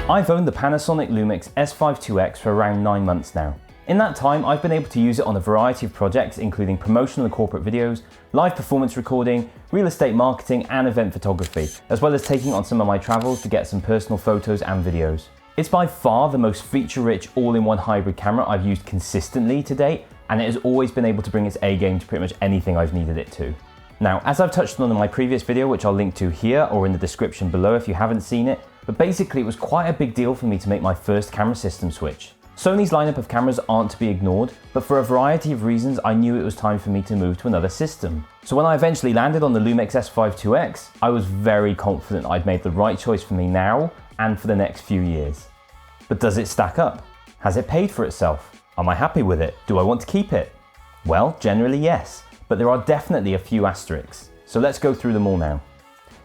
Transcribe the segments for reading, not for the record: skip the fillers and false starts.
I've owned the Panasonic Lumix S5IIX for around 9 months now. In that time, I've been able to use it on a variety of projects, including promotional and corporate videos, live performance recording, real estate marketing, and event photography, as well as taking on some of my travels to get some personal photos and videos. It's by far the most feature-rich all-in-one hybrid camera I've used consistently to date, and it has always been able to bring its A game to pretty much anything I've needed it to. Now, as I've touched on in my previous video, which I'll link to here or in the description below if you haven't seen it, but basically it was quite a big deal for me to make my first camera system switch. Sony's lineup of cameras aren't to be ignored, but for a variety of reasons I knew it was time for me to move to another system. So when I eventually landed on the Lumix S5IIX, I was very confident I'd made the right choice for me now and for the next few years. But does it stack up? Has it paid for itself? Am I happy with it? Do I want to keep it? Well, generally yes, but there are definitely a few asterisks. So let's go through them all now.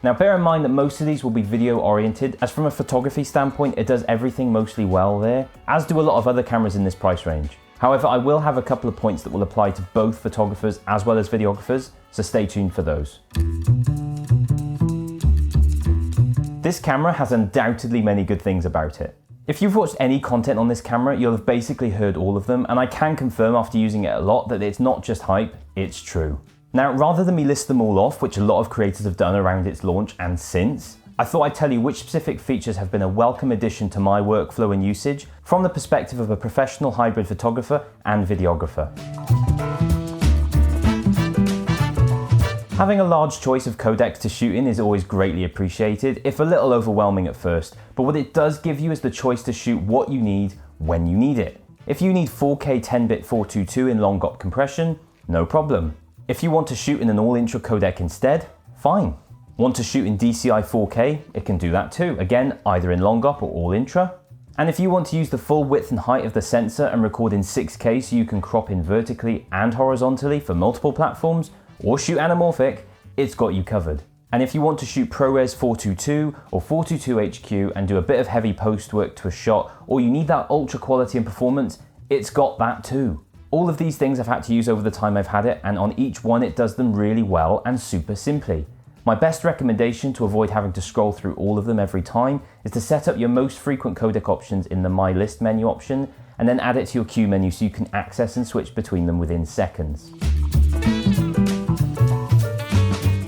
Now bear in mind that most of these will be video oriented, as from a photography standpoint it does everything mostly well there, as do a lot of other cameras in this price range. However, I will have a couple of points that will apply to both photographers as well as videographers, so stay tuned for those. This camera has undoubtedly many good things about it. If you've watched any content on this camera, you'll have basically heard all of them, and I can confirm after using it a lot that it's not just hype, it's true. Now, rather than me list them all off, which a lot of creators have done around its launch and since, I thought I'd tell you which specific features have been a welcome addition to my workflow and usage from the perspective of a professional hybrid photographer and videographer. Having a large choice of codecs to shoot in is always greatly appreciated, if a little overwhelming at first, but what it does give you is the choice to shoot what you need when you need it. If you need 4K 10-bit 422 in long GOP compression, no problem. If you want to shoot in an all-intra codec instead, fine. Want to shoot in DCI 4K? It can do that too, again, either in long GOP or all-intra. And if you want to use the full width and height of the sensor and record in 6K so you can crop in vertically and horizontally for multiple platforms, or shoot anamorphic, it's got you covered. And if you want to shoot ProRes 422 or 422 HQ and do a bit of heavy post work to a shot, or you need that ultra quality and performance, it's got that too. All of these things I've had to use over the time I've had it, and on each one it does them really well and super simply. My best recommendation to avoid having to scroll through all of them every time is to set up your most frequent codec options in the My List menu option, and then add it to your queue menu so you can access and switch between them within seconds.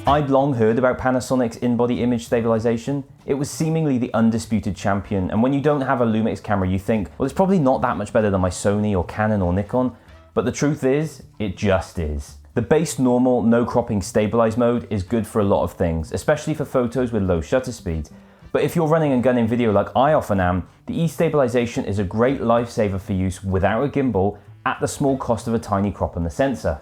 I'd long heard about Panasonic's in-body image stabilization. It was seemingly the undisputed champion, and when you don't have a Lumix camera you think, well, it's probably not that much better than my Sony or Canon or Nikon, but the truth is, it just is. The base normal no cropping stabilize mode is good for a lot of things, especially for photos with low shutter speeds. But if you're running and gunning video like I often am, the E-stabilization is a great lifesaver for use without a gimbal at the small cost of a tiny crop on the sensor.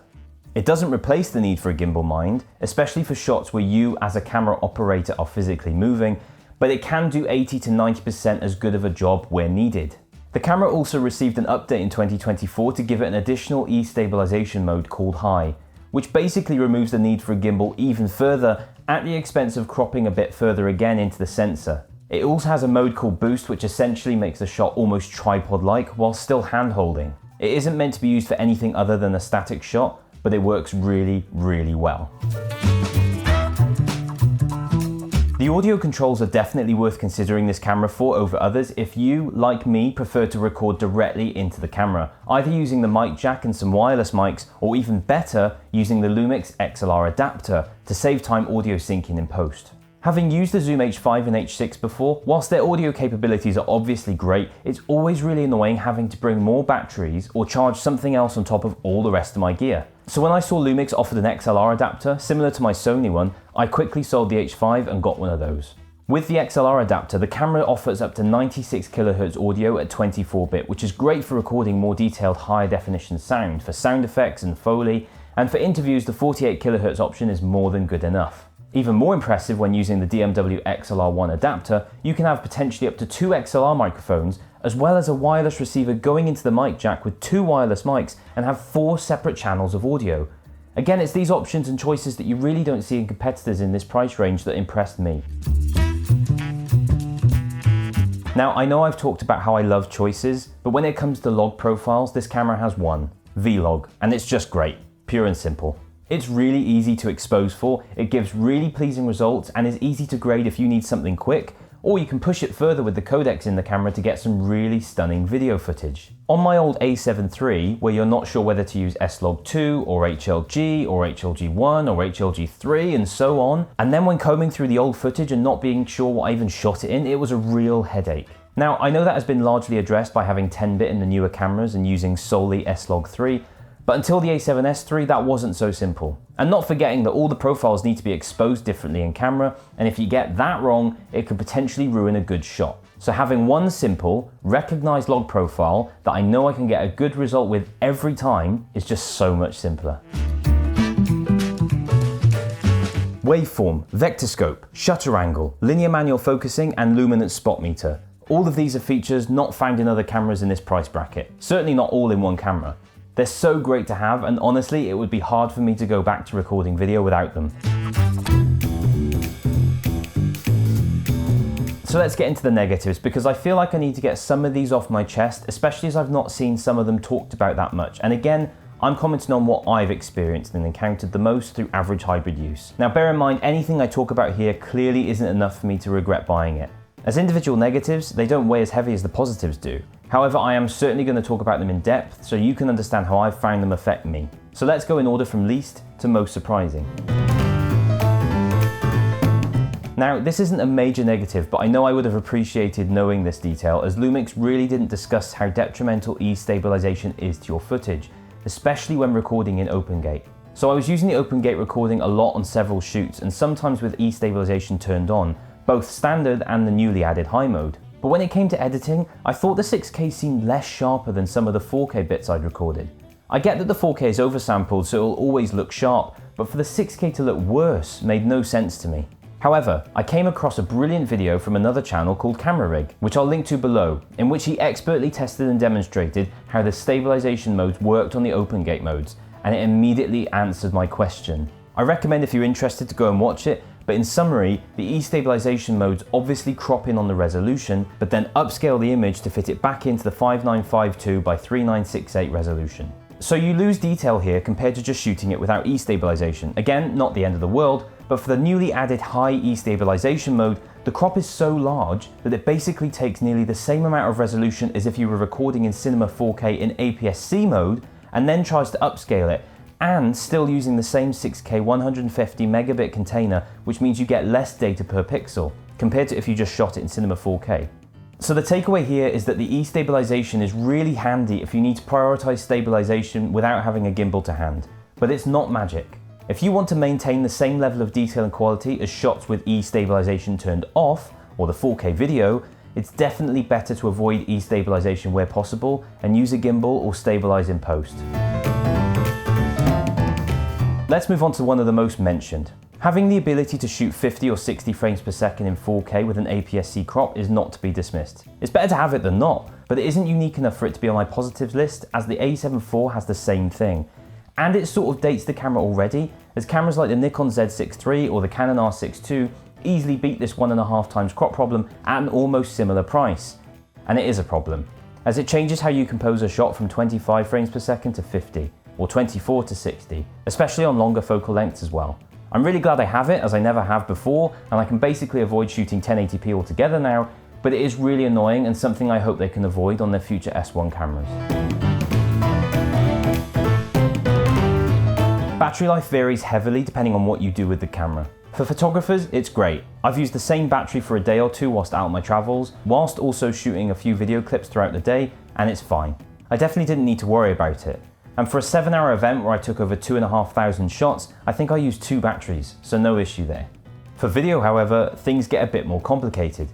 It doesn't replace the need for a gimbal mind, especially for shots where you as a camera operator are physically moving, but it can do 80 to 90% as good of a job where needed. The camera also received an update in 2024 to give it an additional E-stabilization mode called High, which basically removes the need for a gimbal even further at the expense of cropping a bit further again into the sensor. It also has a mode called Boost, which essentially makes the shot almost tripod-like while still hand-holding. It isn't meant to be used for anything other than a static shot, but it works really, really well. The audio controls are definitely worth considering this camera for over others if you, like me, prefer to record directly into the camera, either using the mic jack and some wireless mics, or even better, using the Lumix XLR adapter to save time audio syncing in post. Having used the Zoom H5 and H6 before, whilst their audio capabilities are obviously great, it's always really annoying having to bring more batteries or charge something else on top of all the rest of my gear. So when I saw Lumix offered an XLR adapter, similar to my Sony one, I quickly sold the H5 and got one of those. With the XLR adapter, the camera offers up to 96 kHz audio at 24-bit, which is great for recording more detailed higher definition sound, for sound effects and Foley, and for interviews the 48 kHz option is more than good enough. Even more impressive when using the DMW XLR1 adapter, you can have potentially up to 2 XLR microphones, as well as a wireless receiver going into the mic jack with 2 wireless mics and have 4 separate channels of audio. Again, it's these options and choices that you really don't see in competitors in this price range that impressed me. Now, I know I've talked about how I love choices, but when it comes to log profiles, this camera has one, Vlog, and it's just great, pure and simple. It's really easy to expose for, it gives really pleasing results and is easy to grade if you need something quick, or you can push it further with the codecs in the camera to get some really stunning video footage. On my old A7 III, where you're not sure whether to use S-Log2 or HLG or HLG1 or HLG3 and so on, and then when combing through the old footage and not being sure what I even shot it in, it was a real headache. Now, I know that has been largely addressed by having 10-bit in the newer cameras and using solely S-Log3, but until the A7S III, that wasn't so simple. And not forgetting that all the profiles need to be exposed differently in camera, and if you get that wrong, it could potentially ruin a good shot. So having one simple, recognized log profile that I know I can get a good result with every time is just so much simpler. Waveform, vector scope, shutter angle, linear manual focusing, and luminance spot meter. All of these are features not found in other cameras in this price bracket. Certainly not all in one camera. They're so great to have, and honestly, it would be hard for me to go back to recording video without them. So let's get into the negatives, because I feel like I need to get some of these off my chest, especially as I've not seen some of them talked about that much. And again, I'm commenting on what I've experienced and encountered the most through average hybrid use. Now bear in mind, anything I talk about here clearly isn't enough for me to regret buying it. As individual negatives, they don't weigh as heavy as the positives do. However, I am certainly going to talk about them in depth so you can understand how I've found them affect me. So let's go in order from least to most surprising. Now, this isn't a major negative, but I know I would have appreciated knowing this detail, as Lumix really didn't discuss how detrimental E-stabilization is to your footage, especially when recording in OpenGate. So I was using the OpenGate recording a lot on several shoots, and sometimes with E-stabilization turned on, both standard and the newly added high mode. But when it came to editing, I thought the 6K seemed less sharper than some of the 4K bits I'd recorded. I get that the 4K is oversampled, so it'll always look sharp, but for the 6K to look worse made no sense to me. However, I came across a brilliant video from another channel called Camera Rig, which I'll link to below, in which he expertly tested and demonstrated how the stabilization modes worked on the OpenGate modes, and it immediately answered my question. I recommend if you're interested to go and watch it, but in summary, the E-stabilization modes obviously crop in on the resolution, but then upscale the image to fit it back into the 5952 by 3968 resolution. So you lose detail here compared to just shooting it without E-stabilization. Again, not the end of the world, but for the newly added high E-stabilization mode, the crop is so large that it basically takes nearly the same amount of resolution as if you were recording in Cinema 4K in APS-C mode, and then tries to upscale it, and still using the same 6K 150 megabit container, which means you get less data per pixel, compared to if you just shot it in Cinema 4K. So the takeaway here is that the E-stabilization is really handy if you need to prioritize stabilization without having a gimbal to hand, but it's not magic. If you want to maintain the same level of detail and quality as shots with E-stabilization turned off, or the 4K video, it's definitely better to avoid E-stabilization where possible and use a gimbal or stabilize in post. Let's move on to one of the most mentioned. Having the ability to shoot 50 or 60 frames per second in 4K with an APS-C crop is not to be dismissed. It's better to have it than not, but it isn't unique enough for it to be on my positives list, as the A7 IV has the same thing. And it sort of dates the camera already, as cameras like the Nikon Z6 III or the Canon R6 II easily beat this 1.5 times crop problem at an almost similar price. And it is a problem, as it changes how you compose a shot from 25 frames per second to 50, or 24 to 60, especially on longer focal lengths as well. I'm really glad I have it, as I never have before, and I can basically avoid shooting 1080p altogether now, but it is really annoying and something I hope they can avoid on their future S1 cameras. Battery life varies heavily depending on what you do with the camera. For photographers, it's great. I've used the same battery for a day or two whilst out on my travels, whilst also shooting a few video clips throughout the day, and it's fine. I definitely didn't need to worry about it. And for a 7-hour event where I took over 2,500 shots, I think I used 2 batteries, so no issue there. For video, however, things get a bit more complicated.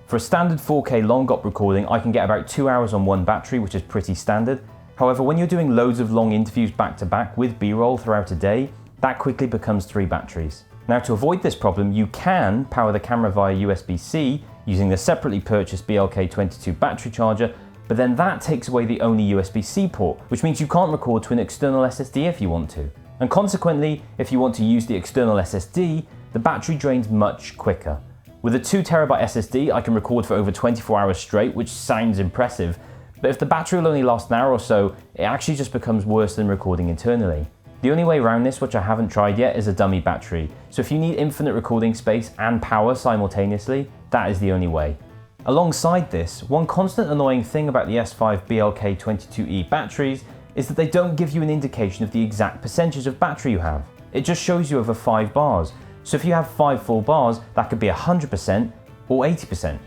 For a standard 4K long op recording, I can get about 2 hours on one battery, which is pretty standard. However, when you're doing loads of long interviews back to back with B-roll throughout a day, that quickly becomes 3 batteries. Now, to avoid this problem, you can power the camera via USB-C using the separately purchased BLK22 battery charger, but then that takes away the only USB-C port, which means you can't record to an external SSD if you want to. And consequently, if you want to use the external SSD, the battery drains much quicker. With a 2TB SSD, I can record for over 24 hours straight, which sounds impressive, but if the battery will only last an hour or so, it actually just becomes worse than recording internally. The only way around this, which I haven't tried yet, is a dummy battery. So if you need infinite recording space and power simultaneously, that is the only way. Alongside this, one constant annoying thing about the S5 BLK22E batteries is that they don't give you an indication of the exact percentage of battery you have. It just shows you over 5 bars. So if you have 5 full bars, that could be 100% or 80%.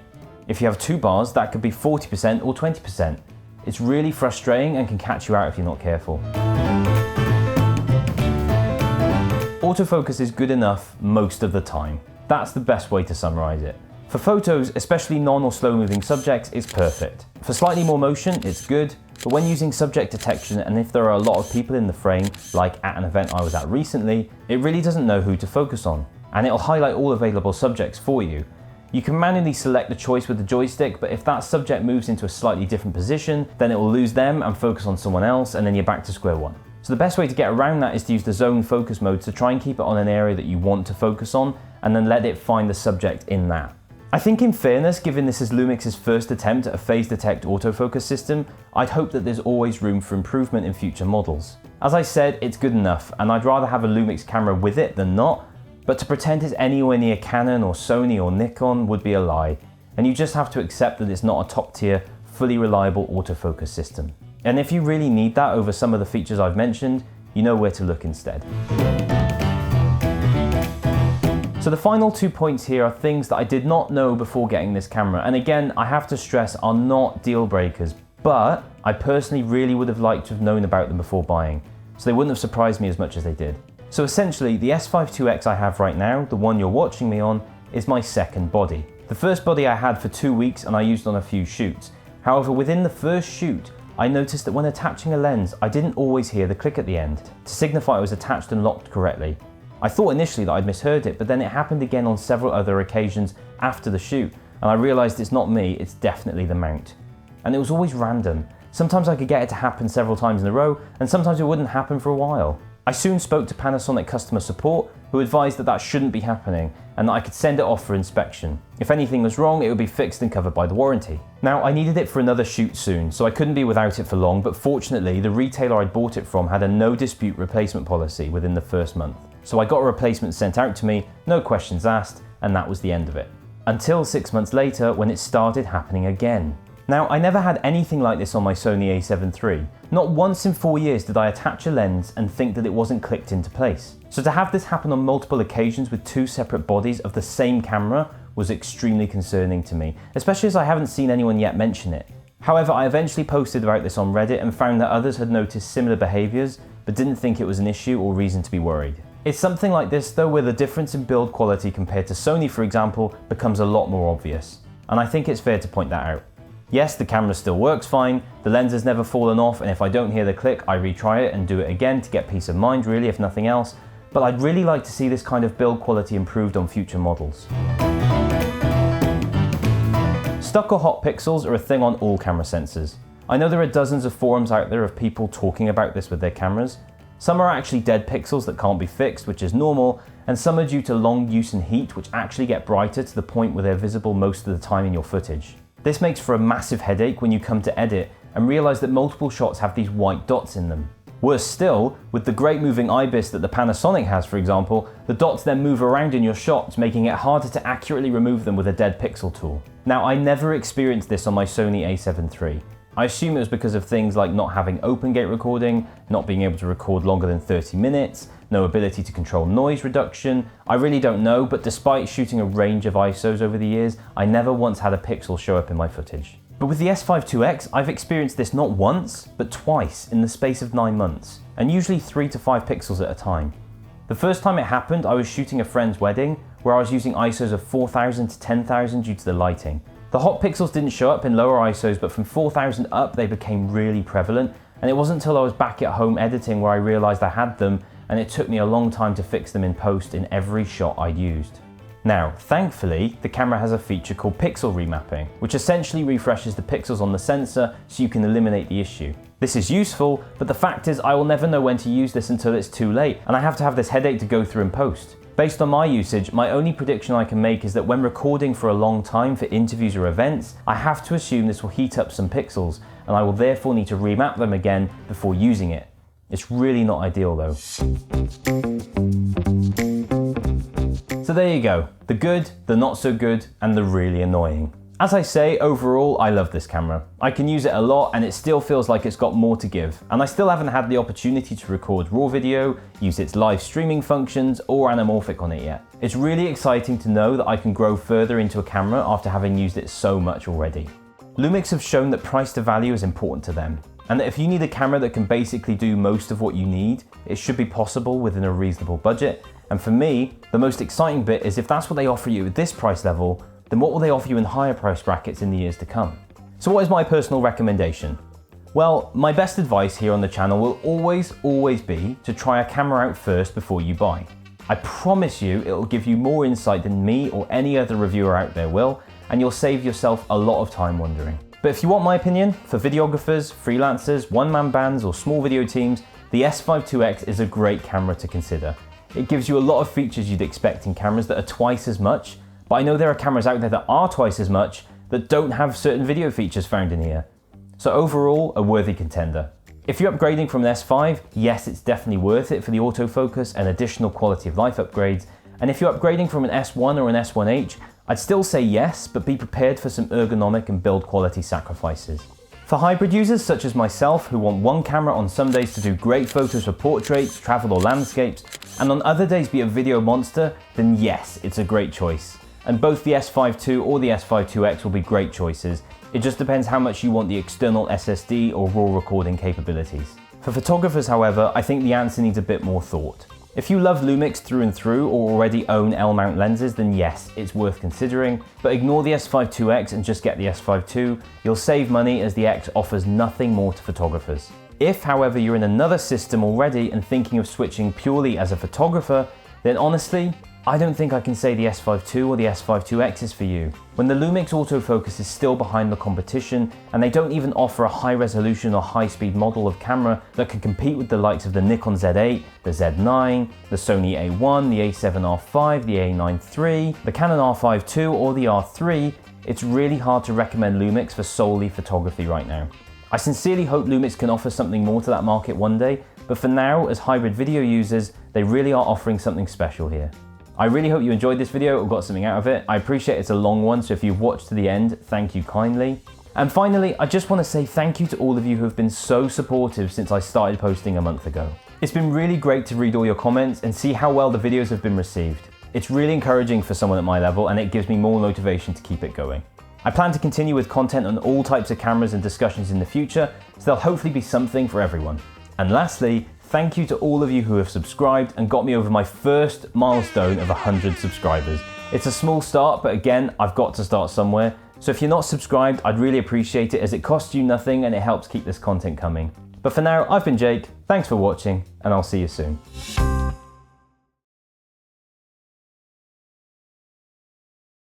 If you have 2 bars, that could be 40% or 20%. It's really frustrating and can catch you out if you're not careful. Autofocus is good enough most of the time. That's the best way to summarize it. For photos, especially non or slow moving subjects, it's perfect. For slightly more motion, it's good, but when using subject detection and if there are a lot of people in the frame, like at an event I was at recently, it really doesn't know who to focus on, and it'll highlight all available subjects for you. You can manually select the choice with the joystick, but if that subject moves into a slightly different position, then it will lose them and focus on someone else, and then you're back to square one. So the best way to get around that is to use the zone focus mode to try and keep it on an area that you want to focus on, and then let it find the subject in that. I think in fairness, given this is Lumix's first attempt at a phase detect autofocus system, I'd hope that there's always room for improvement in future models. As I said, it's good enough, and I'd rather have a Lumix camera with it than not, but to pretend it's anywhere near Canon or Sony or Nikon would be a lie, and you just have to accept that it's not a top tier, fully reliable autofocus system. And if you really need that over some of the features I've mentioned, you know where to look instead. So the final 2 points here are things that I did not know before getting this camera, and again, I have to stress, are not deal breakers, but I personally really would have liked to have known about them before buying, so they wouldn't have surprised me as much as they did. So essentially, the S5IIX I have right now, the one you're watching me on, is my second body. The first body I had for 2 weeks and I used on a few shoots. However, within the first shoot, I noticed that when attaching a lens, I didn't always hear the click at the end, to signify it was attached and locked correctly. I thought initially that I'd misheard it, but then it happened again on several other occasions after the shoot, and I realised it's not me, it's definitely the mount. And it was always random. Sometimes I could get it to happen several times in a row, and sometimes it wouldn't happen for a while. I soon spoke to Panasonic customer support, who advised that that shouldn't be happening, and that I could send it off for inspection. If anything was wrong, it would be fixed and covered by the warranty. Now, I needed it for another shoot soon, so I couldn't be without it for long, but fortunately, the retailer I'd bought it from had a no dispute replacement policy within the first month. So I got a replacement sent out to me, no questions asked, and that was the end of it. Until 6 months later, when it started happening again. Now, I never had anything like this on my Sony a7 III. Not once in 4 years did I attach a lens and think that it wasn't clicked into place. So to have this happen on multiple occasions with 2 separate bodies of the same camera was extremely concerning to me, especially as I haven't seen anyone yet mention it. However, I eventually posted about this on Reddit and found that others had noticed similar behaviours, but didn't think it was an issue or reason to be worried. It's something like this though, where the difference in build quality compared to Sony, for example, becomes a lot more obvious. And I think it's fair to point that out. Yes, the camera still works fine, the lens has never fallen off, and if I don't hear the click, I retry it and do it again to get peace of mind really, if nothing else, but I'd really like to see this kind of build quality improved on future models. Stuck or hot pixels are a thing on all camera sensors. I know there are dozens of forums out there of people talking about this with their cameras. Some are actually dead pixels that can't be fixed, which is normal, and some are due to long use and heat, which actually get brighter to the point where they're visible most of the time in your footage. This makes for a massive headache when you come to edit and realise that multiple shots have these white dots in them. Worse still, with the great moving IBIS that the Panasonic has, for example, the dots then move around in your shots, making it harder to accurately remove them with a dead pixel tool. Now, I never experienced this on my Sony a7 III. I assume it was because of things like not having open gate recording, not being able to record longer than 30 minutes, no ability to control noise reduction. I really don't know, but despite shooting a range of ISOs over the years, I never once had a pixel show up in my footage. But with the S5IIX, I've experienced this not once, but twice in the space of 9 months, and usually 3 to 5 pixels at a time. The first time it happened, I was shooting a friend's wedding, where I was using ISOs of 4000 to 10,000 due to the lighting. The hot pixels didn't show up in lower ISOs, but from 4000 up they became really prevalent, and it wasn't until I was back at home editing where I realised I had them, and it took me a long time to fix them in post in every shot I'd used. Now, thankfully, the camera has a feature called pixel remapping, which essentially refreshes the pixels on the sensor so you can eliminate the issue. This is useful, but the fact is I will never know when to use this until it's too late, and I have to have this headache to go through in post. Based on my usage, my only prediction I can make is that when recording for a long time for interviews or events, I have to assume this will heat up some pixels, and I will therefore need to remap them again before using it. It's really not ideal though. So there you go, the good, the not so good, and the really annoying. As I say, overall, I love this camera. I can use it a lot and it still feels like it's got more to give. And I still haven't had the opportunity to record raw video, use its live streaming functions, or anamorphic on it yet. It's really exciting to know that I can grow further into a camera after having used it so much already. Lumix have shown that price to value is important to them, and that if you need a camera that can basically do most of what you need, it should be possible within a reasonable budget. And for me, the most exciting bit is if that's what they offer you at this price level, then what will they offer you in higher price brackets in the years to come? So what is my personal recommendation? Well, my best advice here on the channel will always be to try a camera out first before you buy. I promise you it'll give you more insight than me or any other reviewer out there will, and you'll save yourself a lot of time wondering. But if you want my opinion, for videographers, freelancers, one-man bands or small video teams, the S5IIX is a great camera to consider. It gives you a lot of features you'd expect in cameras that are twice as much, but I know there are cameras out there that are twice as much that don't have certain video features found in here. So overall, a worthy contender. If you're upgrading from an S5, yes, it's definitely worth it for the autofocus and additional quality of life upgrades. And if you're upgrading from an S1 or an S1H, I'd still say yes, but be prepared for some ergonomic and build quality sacrifices. For hybrid users such as myself who want one camera on some days to do great photos for portraits, travel or landscapes, and on other days be a video monster, then yes, it's a great choice. And both the S5 II or the S5IIX will be great choices. It just depends how much you want the external SSD or RAW recording capabilities. For photographers, however, I think the answer needs a bit more thought. If you love Lumix through and through or already own L-mount lenses, then yes, it's worth considering, but ignore the S5IIX and just get the S5 II. You'll save money as the X offers nothing more to photographers. If, however, you're in another system already and thinking of switching purely as a photographer, then honestly, I don't think I can say the S5 II or the S5IIX is for you. When the Lumix autofocus is still behind the competition and they don't even offer a high resolution or high speed model of camera that can compete with the likes of the Nikon Z8, the Z9, the Sony A1, the A7R5, the A9 III, the Canon R5 II or the R3, it's really hard to recommend Lumix for solely photography right now. I sincerely hope Lumix can offer something more to that market one day, but for now, as hybrid video users, they really are offering something special here. I really hope you enjoyed this video or got something out of it. I appreciate it's a long one, so if you've watched to the end, thank you kindly. And finally, I just want to say thank you to all of you who have been so supportive since I started posting a month ago. It's been really great to read all your comments and see how well the videos have been received. It's really encouraging for someone at my level and it gives me more motivation to keep it going. I plan to continue with content on all types of cameras and discussions in the future, so there'll hopefully be something for everyone. And lastly, thank you to all of you who have subscribed and got me over my first milestone of 100 subscribers. It's a small start, but again, I've got to start somewhere. So if you're not subscribed, I'd really appreciate it as it costs you nothing and it helps keep this content coming. But for now, I've been Jake, thanks for watching, and I'll see you soon.